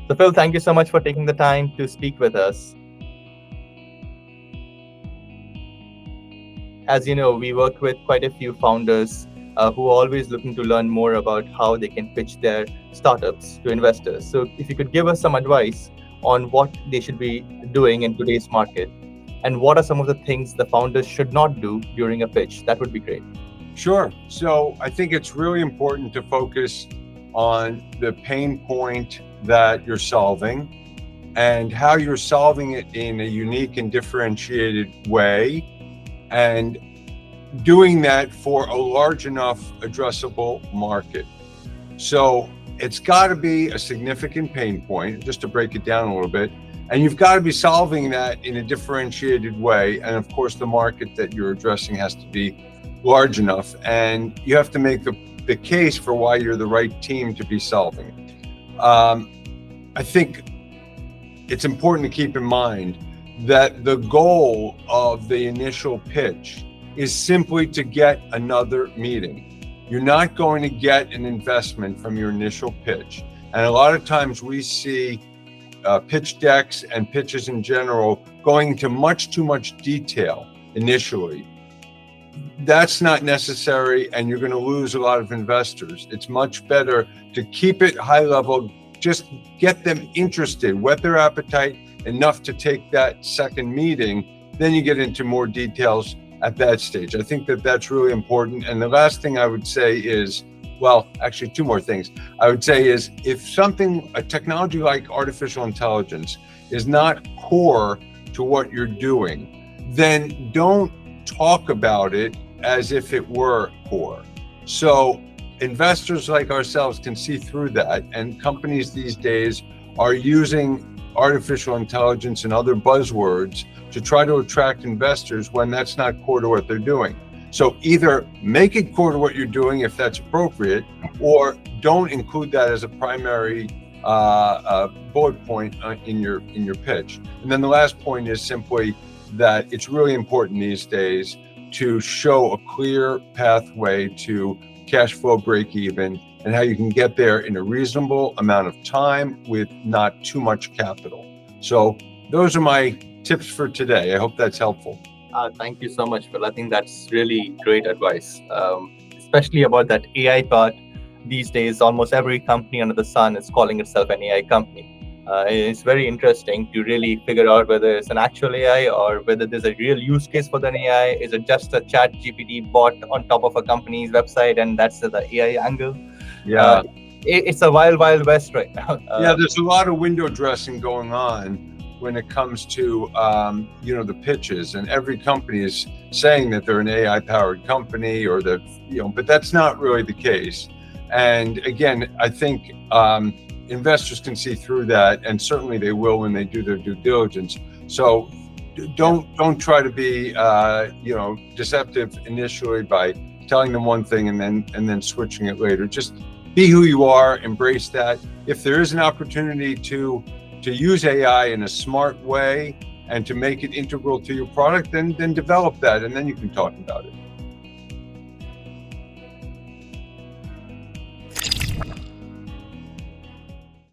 So, Phil, thank you so much for taking the time to speak with us. As you know, we work with quite a few founders who are always looking to learn more about how they can pitch their startups to investors. So, if you could give us some advice on what they should be doing in today's market and what are some of the things the founders should not do during a pitch, that would be great. Sure. So I think it's really important to focus on the pain point that you're solving and how you're solving it in a unique and differentiated way, and doing that for a large enough addressable market. So it's got to be a significant pain point, just to break it down a little bit. And you've got to be solving that in a differentiated way. And of course, the market that you're addressing has to be large enough. And you have to make the case for why you're the right team to be solving it. I think it's important to keep in mind that the goal of the initial pitch is simply to get another meeting. You're not going to get an investment from your initial pitch. And a lot of times we see pitch decks and pitches in general going into much too much detail initially. That's not necessary, and you're going to lose a lot of investors. It's much better to keep it high level, just get them interested, whet their appetite enough to take that second meeting. Then you get into more details at that stage. I think that that's really important. And the last thing I would say is, well, actually two more things. I would say is, if a technology like artificial intelligence is not core to what you're doing, then don't talk about it as if it were core. So investors like ourselves can see through that, and companies these days are using artificial intelligence and other buzzwords to try to attract investors when that's not core to what they're doing. So either make it core to what you're doing if that's appropriate, or don't include that as a primary bullet point in your pitch. And then the last point is simply that it's really important these days to show a clear pathway to cash flow break even, and how you can get there in a reasonable amount of time with not too much capital. So those are my tips for today. I hope that's helpful. Thank you so much, Phil. I think that's really great advice, especially about that AI part. These days, almost every company under the sun is calling itself an AI company. It's very interesting to really figure out whether it's an actual AI or whether there's a real use case for the AI. Is it just a chat GPT bot on top of a company's website, and that's the AI angle? Yeah. It's a wild west right now. Yeah, there's a lot of window dressing going on when it comes to the pitches, and every company is saying that they're an AI powered company, or that, but that's not really the case. And again, I think investors can see through that, and certainly they will when they do their due diligence. So don't try to be deceptive initially by telling them one thing and then switching it later. Just be who you are, embrace that. If there is an opportunity to use AI in a smart way and to make it integral to your product, then develop that, and then you can talk about it.